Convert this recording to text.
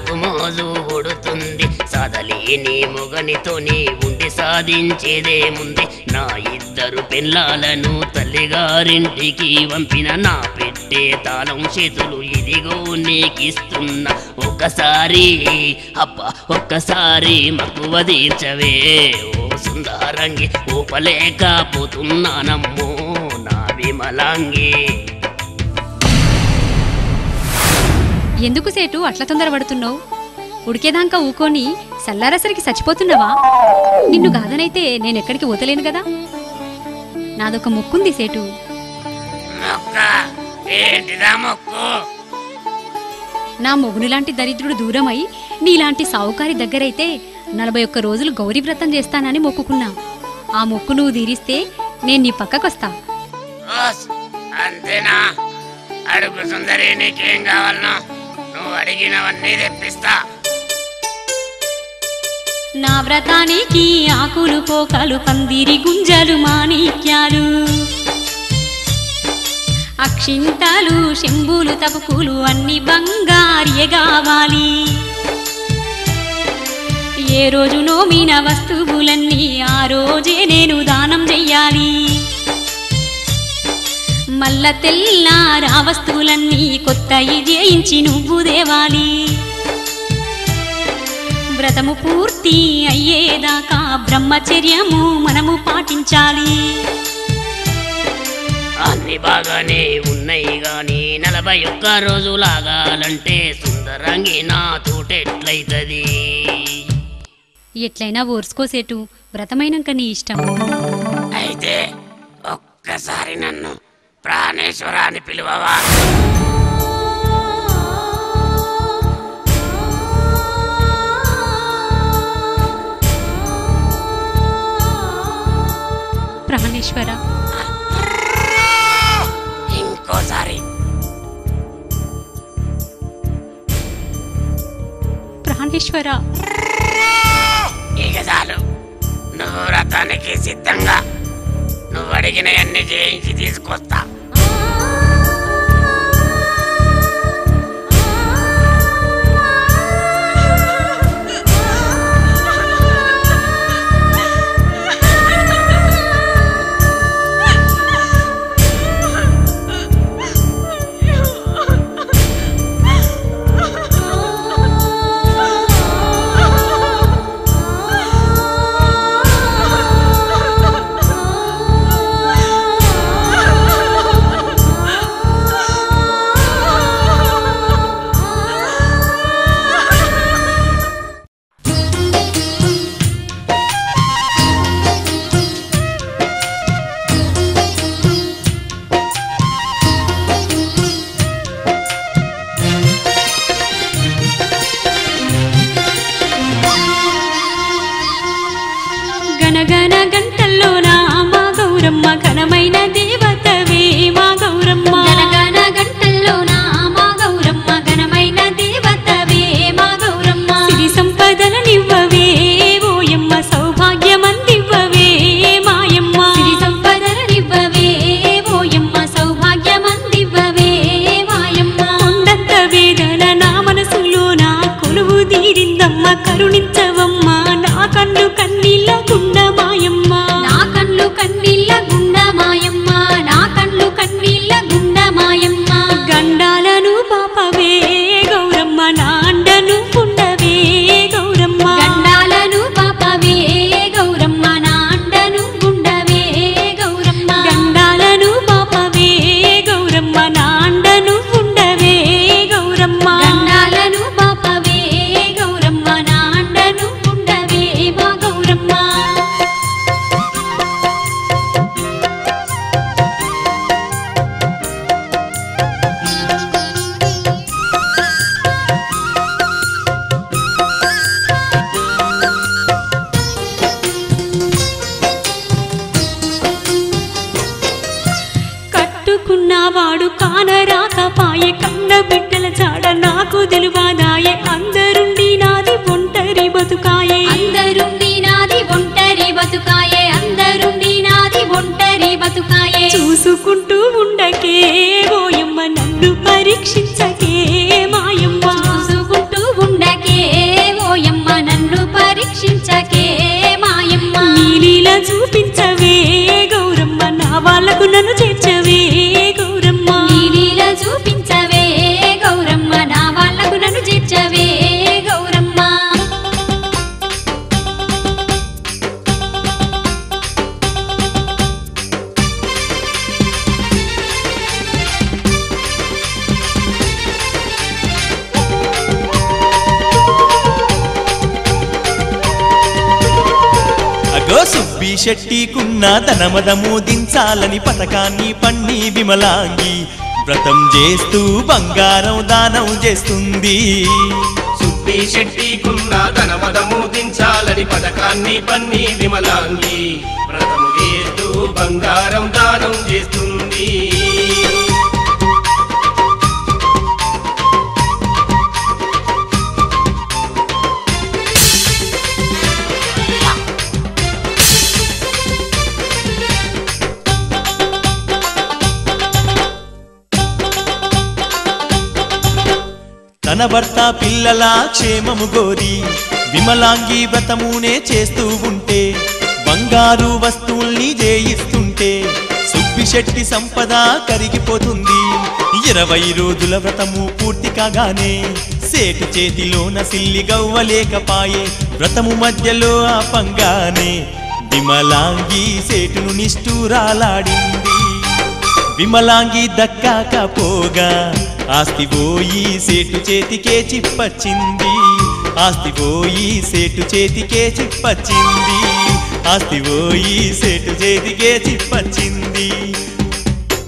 నాకు మోజు ఉడుతుంది సాధలేని మొగనితోని ఉండి సాధించేదేముంది నా ఇద్దరు పిల్లలను తల్లిగారింటికి పంపిన నా పెట్టే తాళం చేతులు ఇదిగో నీకిస్తున్నా ఒక్కసారి మక్కువ తీర్చవే ఓ సుందరంగి ఊపలేకపోతున్నానమ్మో నా విమలాంగి. ఎందుకు సేటు అట్లా తొందరపడుతున్నావు? ఉడికేదాకా ఊకొని సల్లారసరికి చచ్చిపోతున్నావా? నిన్ను గాదనైతే నేనెక్కడికి పోతలేను కదా. నాదొక మొక్కుంది సేటు. నా మొగునులాంటి దరిద్రుడు దూరమై నీలాంటి సావుకారి దగ్గరైతే 41 రోజులు గౌరీ వ్రతం చేస్తానని మొక్కుకున్నా. ఆ మొక్కు నువ్వు తీరిస్తే నేను నీ పక్కకొస్తా. అంతేనా? అడుగు సుందరి, నీకేం కావాలనో నువ్వు అడిగినవన్నీ తెప్పిస్తా. నా వ్రతానికి ఆకులు పోకలు పందిరి గుంజలు మాణిక్యాలు అక్షింతలు శంభులు తపకులు అన్ని బంగారియే కావాలి. ఏ రోజు నోమిన వస్తువులన్నీ ఆ రోజే నేను దానం చెయ్యాలి. మల్ల తెల్లారా వస్తువులన్నీ కొత్తయి చేయించి నువ్వు దేవాలి. వ్రతము పూర్తి అయ్యేదాకా బ్రహ్మచర్యము మనము పాటించాలి. అన్ని బాగానే ఉన్నాయి గాని 41 రోజులాగాలంటే సుందరంగి నా తోటెట్లయితది? ఎట్లయినా ఓర్చుకోసేటు, వ్రతమైనాక నీ ఇష్టం. అయితే ఒక్కసారి నన్ను ప్రాణేశ్వర అని పిలువవా? ప్రాణేశ్వర. ఇంకోసారి. ప్రాణేశ్వర. ఇక చాలు, నువ్వు వ్రతానికి సిద్ధంగా నువ్వు అడిగినవన్నీ చేయించి తీసుకొస్తా. గనగన గంటల్లోనా మా గౌరమ్మ ఘనమైన దేవతవే మా గౌరమ్మ. గనగన గంటల్లోనా మా గౌరమ్మ ఘనమైన దేవతవే మా గౌరమ్మ. సిరి సంపదలనివ్వవే ఓయమ్మ, సౌభాగ్యమందివ్వవే మాయమ్మ. సిరి సంపదలనివ్వవే ఓయమ్మ, సౌభాగ్యమందివ్వవే మాయమ్మ. కొండంత వేదన నా మనసులోన కొలువు తీరిందమ్మ, కరుణించవమ్మ నా కన్ను కన్నీళ్ళ గుండ మాయమ్మ. నా కన్ను కన్నీళ్ళ గుండ మాయమ్మ, నా కన్ను కన్నీళ్ళ గుండ మాయమ్మ. గండాలను పాపవే గౌరమ్మ, నాండను ఉండవే గౌరమ్మ. గండాలను పాపవే గౌరమ్మ, నాండను ఉండవే గౌరమ్మ. గండాలను పాపవే గౌరమ్మ, నాండను ఉండవే గౌరమ్మ. గండాలను పాపవే గౌరమ్మ, నాండను ఉండవే మా గౌరమ్మ. కట్టుకున్నవాడు కానరాకపాయే, కన్న బిడ్డల జాడ నాకు తెలువాదాయే. అందరుండి నాది ఒంటరి బతుకాయే, అందరుండి నాది ఒంటరి బతుకాయే. అందరుండి నాది ఒంటరి బతుకాయే. చూసుకుంటూ ఉండకే ఓయమ్మ, నన్ను పరీక్షించకే మాయమ్మ. చూసుకుంటూ ఉండకే సుబ్బి శెట్టికున్న ధనమదము దించాలని పథకాన్ని పన్ని విమలాంగి వ్రతం చేస్తూ బంగారం దానం చేస్తుంది. సుబ్బి శెట్టికున్న ధనమదము దించాలని పథకాన్ని పన్ని విమలాంగి వ్రతం చేస్తూ బంగారం దానం చేస్తుంది. తన భర్త పిల్లల క్షేమము గోరి విమలాంగి వ్రతమునే చేస్తూ ఉంటే బంగారు వస్తువుల్ని జయిస్తుంటే సుబ్బి శెట్టి సంపద కరిగిపోతుంది. 20 రోజుల వ్రతము పూర్తి కాగానే సేటు చేతిలోన సిల్లి గవ్వలేకపాయే. వ్రతము మధ్యలో ఆపంగానే విమలాంగి సేటును నిష్ఠూరాలాడింది. విమలాంగి దక్కాకపోగా ఆస్తి పోయి సేటు చేతికే చిప్పచ్చింది. ఆస్తి పోయి సేటు చేతికే చిప్పచ్చింది. ఆస్తి పోయి సేటు చేతికే చిప్పచ్చింది.